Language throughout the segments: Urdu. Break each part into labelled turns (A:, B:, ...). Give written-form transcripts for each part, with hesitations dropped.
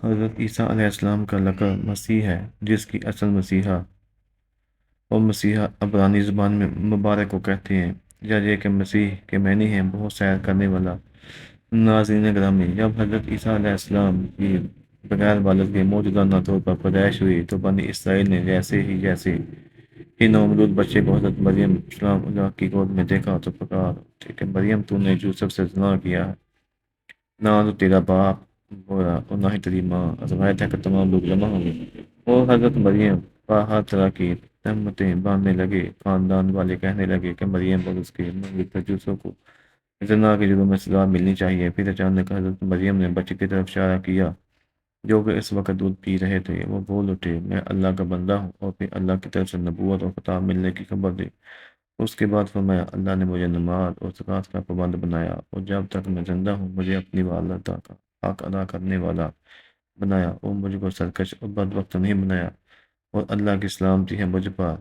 A: حضرت عیسیٰ علیہ السلام کا لقب مسیح ہے، جس کی اصل مسیحا اور مسیحا عبرانی زبان میں مبارک کو کہتے ہیں، یا یہ کہ مسیح کے معنی ہیں بہت سیر کرنے والا۔ ناظرین گرامی، جب حضرت عیسیٰ علیہ السلام کی بغیر والد کے موجودانہ طور پر پیدائش ہوئی تو بنی اسرائیل نے جیسے ہی نومولود بچے کو حضرت مریم سلام اللہ کی گود میں دیکھا تو پکار اٹھے کہ مریم تو نے یوسف سے زنا کیا ہے، نہ تو تیرا باپ بولا اور نہ ہی تیری ماں۔ روایت ہے کہ تمام لوگ جمع ہوں گے اور حضرت مریم پر ہر طرح کی تہمتیں باندھنے لگے۔ خاندان والے کہنے لگے کہ مریم اور اس کے منگل یوسف کو زنا کے جرم میں سزا ملنی چاہیے۔ پھر اچانک حضرت مریم نے بچے کی طرف اشارہ کیا جو کہ اس وقت دودھ پی رہے تھے۔ وہ بول اٹھے، میں اللہ کا بندہ ہوں، اور پھر اللہ کی طرف سے نبوت اور خطاب ملنے کی خبر دی۔ اس کے بعد فرمایا، اللہ نے مجھے نماز اور زکوٰۃ کا پابند بنایا، اور جب تک میں زندہ ہوں مجھے اپنی والدہ کا حق ادا کرنے والا بنایا، اور مجھ کو سرکش اور بدبخت نہیں بنایا، اور اللہ کی سلامتی ہے مجھ پر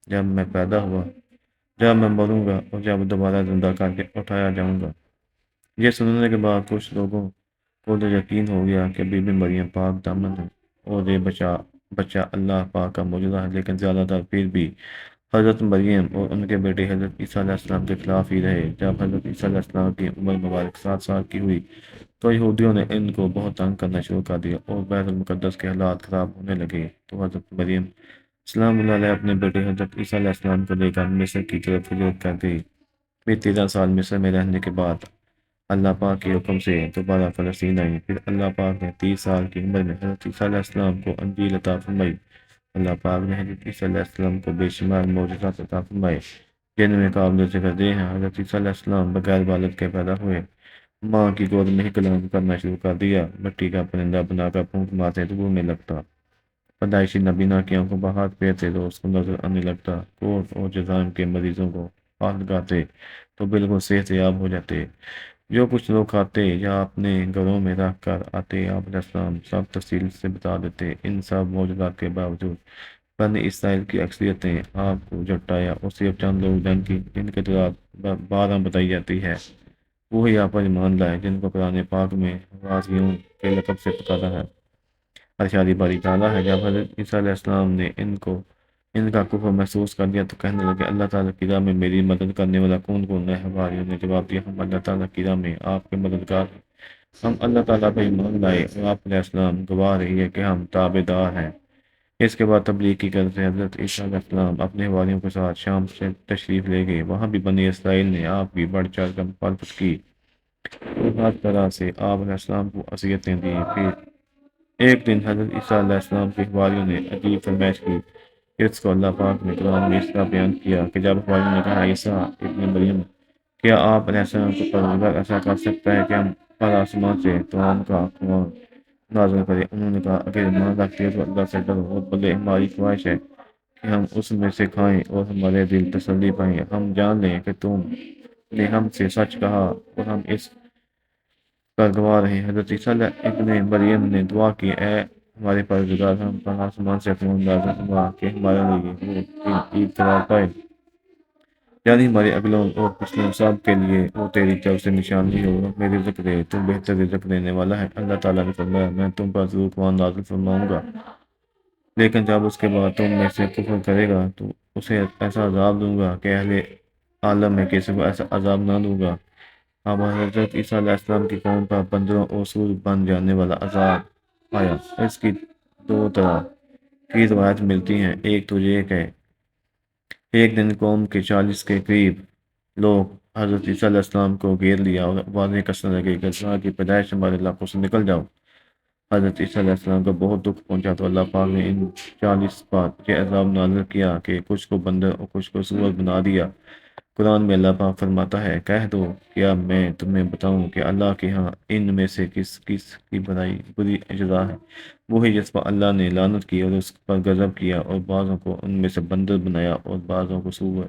A: جب میں پیدا ہوا، جب میں مروں گا اور جب دوبارہ زندہ کر کے اٹھایا جاؤں گا۔ یہ سننے کے بعد کچھ لوگوں کو تو یقین ہو گیا کہ بی بی مریم پاک دامن ہے اور یہ بچہ اللہ پاک کا معجزہ ہے، لیکن زیادہ تر پھر بھی حضرت مریم اور ان کے بیٹے حضرت عیسیٰ علیہ السلام کے خلاف ہی رہے۔ جب حضرت عیسیٰ علیہ السلام کی عمر مبارک 7 سال کی ہوئی تو یہودیوں نے ان کو بہت تنگ کرنا شروع کر دیا اور بیت المقدس کے حالات خراب ہونے لگے، تو حضرت مریم سلام اللہ علیہ اپنے بیٹے حضرت عیسیٰ علیہ السلام کو لے کر مصر کی طرف ہجرت کر گئی۔ پھر 13 سال مصر میں رہنے کے بعد اللہ پاک کے حکم سے دوبارہ فلسطین آئی۔ پھر اللہ پاک نے 30 سال کی عمر میں حضرت عیسیٰ علیہ السلام کو انجیل عطا فرمائی۔ اللہ پاک نے حضرت عیسیٰ علیہ السلام کو بے شمار معجزات عطا فرمائے، جن میں قابل ذکر یہ ہیں: حضرت عیسیٰ علیہ السلام بغیر والد کے پیدا ہوئے، ماں کی گود میں ہی کلام کرنا شروع کر دیا، مٹی کا پرندہ بنا کر پھونک مارتے تو اڑنے لگتا، پیدائشی نبینا کی آنکھوں پر ہاتھ پھیرتے تو اس کو نظر آنے لگتا، کوڑ اور جذام کے مریضوں کو ہاتھ لگاتے تو بالکل صحت یاب ہو جاتے، جو کچھ لوگ کھاتے یا اپنے گھروں میں رکھ کر آتے آپ علیہ السلام سب تفصیل سے بتا دیتے۔ ان سب معجزات کے باوجود بنی اسرائیل کی اکثریت نے آپ کو جھٹلایا اور صرف چند لوگ جن کے تعداد 12 بتائی جاتی ہے وہی آپ پر ایمان لائے، جن کو قرآن پاک میں غازیوں کے لقب سے پکارا ہے۔ ارشاد باری تعالیٰ ہے، جب حضرت عیسیٰ علیہ السلام نے ان کا کفر محسوس کر دیا تو کہنے لگے، اللہ تعالیٰ کی راہ میں میری مدد کرنے والا کون ہے؟ حواریوں نے جواب دیا، ہم اللہ تعالیٰ کی راہ میں آپ کے مددگار ہیں، ہم اللہ تعالیٰ پر ایمان لائے اور آپ علیہ السلام گواہ رہی ہے کہ ہم تابع دار ہیں۔ اس کے بعد تبلیغ کی غرض سے حضرت عیسیٰ علیہ السلام اپنے حواریوں کے ساتھ شام سے تشریف لے گئے۔ وہاں بھی بنی اسرائیل نے آپ کی بڑھ چڑھ کر مخالفت کی اور ہر طرح سے آپ علیہ السلام کو اذیتیں دی۔ پھر ایک دن حضرت عیسیٰ علیہ السلام کے حواریوں نے عجیب فرمائش کی، اس کو اللہ پاک نے قرآن میں اس طرح بیان کیا کہ جب حواریوں نے کہا، عیسیٰ ابن مریم، کیا آپ علیہ السلام کو پروردگار ایسا کر سکتا ہے کہ ہم پر آسمان سے توام کا کنواں نازل کرے؟ انہوں نے کہا، اگر ایمان رکھتے ہو تو اللہ سے ڈرو، اور بلے ہماری خواہش ہے کہ ہم اس میں سے کھائیں اور ہمارے دل تسلی پائیں، ہم جان لیں کہ تم نے ہم سے سچ کہا اور ہم اس پر گواہ رہے۔ حضرت عیسیٰ ابن مریم نے دعا کی، اے ہمارے پروردگار، ہم پر آسمان سے کنواں نازل ہوا کہ ہمارے لیے وہ عید قرار پائے، یعنی ہمارے اگلوں اور پچھلوں سب کے لیے وہ تیری طرف سے نشانی ہو، ہمیں رزق دے، تو بہتر رزق دینے والا ہے۔ اللہ تعالیٰ نے فرمایا، میں تم پر ضرور کنواں نازل فرماؤں گا، لیکن جب اس کے بعد تم میں سے کفر کرے گا تو اسے ایسا عذاب دوں گا کہ اہل عالم میں کسی کو ایسا عذاب نہ دوں گا۔ اب حضرت عیسیٰ علیہ السلام کی قوم پر بندروں اور سور بن جانے والا عذاب آیا۔ اس کی 2 طرح کی روایت ملتی ہیں۔ ایک تو یہ کہ ایک دن قوم کے 40 کے قریب لوگ حضرت عیسیٰ علیہ السلام کو گھیر لیا اور آوازیں کسنے لگے کہ اللہ کی پیدائش ہمارے علاقوں سے نکل جاؤ۔ حضرت عیسیٰ علیہ السلام کو بہت دکھ پہنچا تو اللہ پاک نے ان 40 پر یہ عذاب نازل کیا کہ کچھ کو بندر اور کچھ کو سور بنا دیا۔ قرآن میں اللہ پاک فرماتا ہے، کہہ دو کیا میں تمہیں بتاؤں کہ اللہ کے ہاں ان میں سے کس کی بری جزا ہے؟ وہی جس پر اللہ نے لعنت کی اور اس پر غضب کیا، اور بعضوں کو ان میں سے بندر بنایا اور بعضوں کو سور،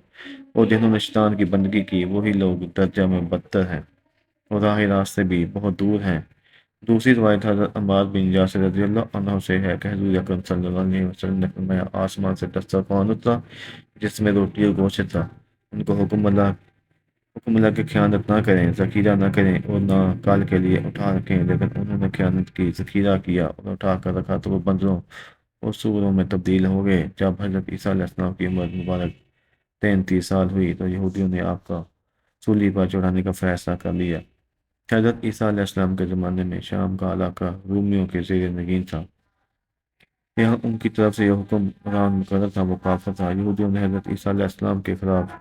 A: اور جنہوں نے شیطان کی بندگی کی وہی لوگ درجہ میں بدتر ہیں اور راہ راست سے بھی بہت دور ہیں۔ دوسری روایت حضرت عمار بن یاسر رضی اللہ عنہ سے ہے کہ حضور اکرم صلی اللہ علیہ وسلم نے فرمایا، آسمان سے دسترخوان اترا جس میں روٹی اور گوشت تھا، ان کو حکم حکم اللہ کی خیانت نہ کریں، ذخیرہ نہ کریں اور نہ کال کے لیے اٹھا رکھیں، لیکن انہوں نے خیانت کی، ذخیرہ کیا اور اٹھا کر رکھا تو وہ بندروں اور سوروں میں تبدیل ہو گئے۔ جب حضرت عیسیٰ علیہ السلام کی عمر مبارک 33 سال ہوئی تو یہودیوں نے آپ کا سولی پر چڑھانے کا فیصلہ کر لیا۔ حضرت عیسیٰ علیہ السلام کے زمانے میں شام کا علاقہ رومیوں کے زیر نگین تھا۔ یہاں ان کی طرف سے یہ حکم قرآن مقرر تھا، وہ کافر تھا۔ یہودیوں نے حضرت عیسیٰ علیہ السلام کے خلاف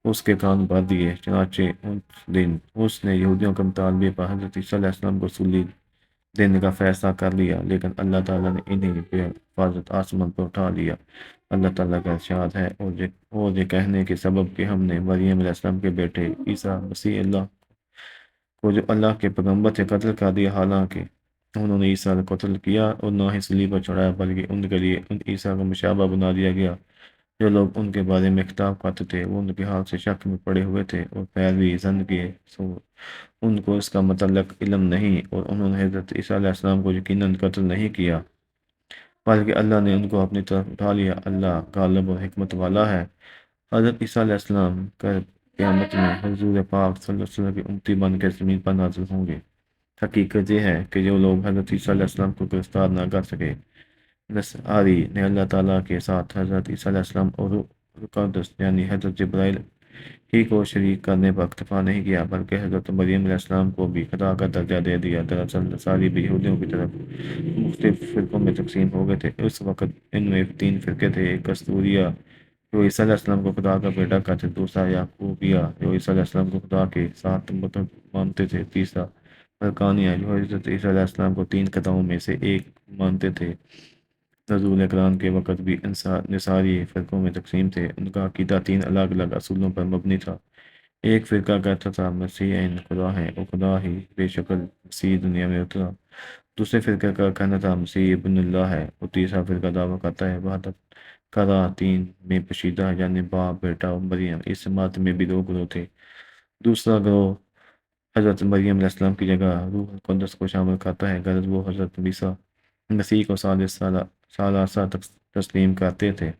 A: اس کے کان بھر دیے، چنانچہ اس دن اس نے یہودیوں کے مطالبے پر حضرت عیسیٰ علیہ السلام کو سولی دینے کا فیصلہ کر لیا، لیکن اللہ تعالیٰ نے انہیں بے حفاظت آسمان پر اٹھا لیا۔ اللہ تعالیٰ کا ارشاد ہے، اور یہ کہنے کے سبب کہ ہم نے مریم علیہ السلام کے بیٹے عیسیٰ مسیح اللہ کو جو اللہ کے پیغمبر تھے قتل کر دیا، حالانکہ انہوں نے عیسیٰ کو قتل کیا اور نہ ہی صلیب پر چڑھایا، بلکہ ان کے لیے ان عیسیٰ کو مشابہ بنا دیا گیا۔ جو لوگ ان کے بارے میں خطاب کرتے تھے وہ ان کے حال سے شک میں پڑے ہوئے تھے اور پیروی زن کیے، سو ان کو اس کا متعلق علم نہیں، اور انہوں نے حضرت عیسیٰ علیہ السلام کو یقیناً قتل نہیں کیا، بلکہ اللہ نے ان کو اپنی طرف اٹھا لیا۔ اللہ غالب اور حکمت والا ہے۔ حضرت عیسیٰ علیہ السلام کا قیامت میں حضور پاک صلی اللہ علیہ وسلم کی امتی بن کے زمین پر نازل ہوں گے۔ حقیقت یہ ہے کہ جو لوگ حضرت عیسیٰ علیہ السلام کو گرفتار نہ کر سکے، نصاری نے اللہ تعالیٰ کے ساتھ حضرت عیسیٰ علیہ السلام اور روح القدس یعنی حضرت جبرائیل ہی کو شریک کرنے پر اکتفا نہیں کیا، بلکہ حضرت مریم علیہ السلام کو بھی خدا کا درجہ دے دیا۔ دراصل نصاری بھی یہودیوں کی طرف مختلف فرقوں میں تقسیم ہو گئے تھے۔ اس وقت ان میں 3 فرقے تھے: ایک کستوریا جو عیسیٰ علیہ السلام کو خدا کا بیٹا کہتے تھے، دوسرا یعقوبیہ جو عیسیٰ علیہ السلام کو خدا کے ساتھ مطلق مانتے تھے، تیسرا فرقانیہ جو حضرت عیسیٰ علیہ السلام کو 3 خداؤں میں سے ایک مانتے تھے۔ نزول قرآن کے وقت بھی نصاری فرقوں میں تقسیم تھے۔ ان کا عقیدہ 3 الگ الگ اصولوں پر مبنی تھا۔ ایک فرقہ کہتا تھا مسیح عین خدا ہے اور خدا ہی بے شکل مسیح دنیا میں اترا۔ دوسرے فرقے کا کہنا تھا مسیح ابن اللہ ہے، اور تیسرا فرقہ دعویٰ کرتا ہے وحدت کرا 3 میں پوشیدہ ہے، یعنی باپ، بیٹا اور مریم۔ اس جماعت میں بھی 2 گروہ تھے۔ دوسرا گروہ حضرت مریم علیہ السلام کی جگہ روح القدس کو شامل کرتا ہے، غرض وہ حضرت عیسیٰ مسیح کو ثالثہ تسلیم کرتے تھے۔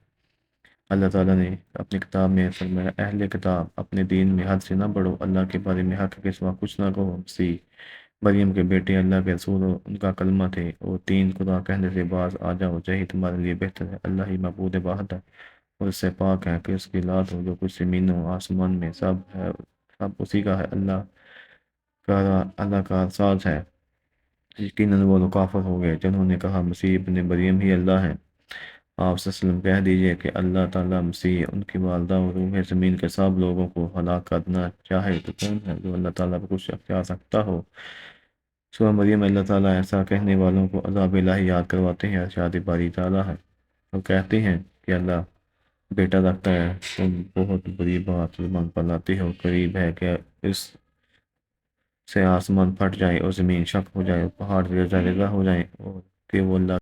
A: اللہ تعالیٰ نے اپنی کتاب میں فرمایا، اہل کتاب اپنے دین میں حد سے نہ بڑھو، اللہ کے بارے میں حق کے سوا کچھ نہ کہو۔ مسیح مریم کے بیٹے اللہ کے رسول اور ان کا کلمہ تھے، اور 3 خدا کہنے سے باز آ جاؤ، یہی تمہارے لیے بہتر ہے۔ اللہ ہی معبود واحد ہے اور اس سے پاک ہے کہ اس کی اولاد ہو۔ جو کچھ زمین و آسمان میں سب ہے سب اسی کا ہے، اللہ کا ساز ہے۔ یقیناً وہ لوگ کافر ہو گئے جنہوں نے کہا مسیح ابن مریم ہی اللہ ہے۔ آپ صلی اللہ علیہ وسلم کہہ دیجئے کہ اللہ تعالیٰ مسیح، ان کی والدہ اور روح زمین کے سب لوگوں کو ہلاک کرنا چاہے تو کون ہے جو اللہ تعالیٰ پر کچھ اختیار رکھتا ہو؟ سورہ مریم اللہ تعالیٰ ایسا کہنے والوں کو عذاب الہی یاد کرواتے ہیں۔ ارشاد باری تعالیٰ ہے، وہ کہتے ہیں کہ اللہ بیٹا رکھتا ہے، تم بہت بری بات زبان پر لاتے ہو۔ قریب ہے کہ اس سے آسمان پھٹ جائے اور زمین شک ہو جائے اور پہاڑ ریزہ ریزہ ہو جائیں، اور کہ وہ اللہ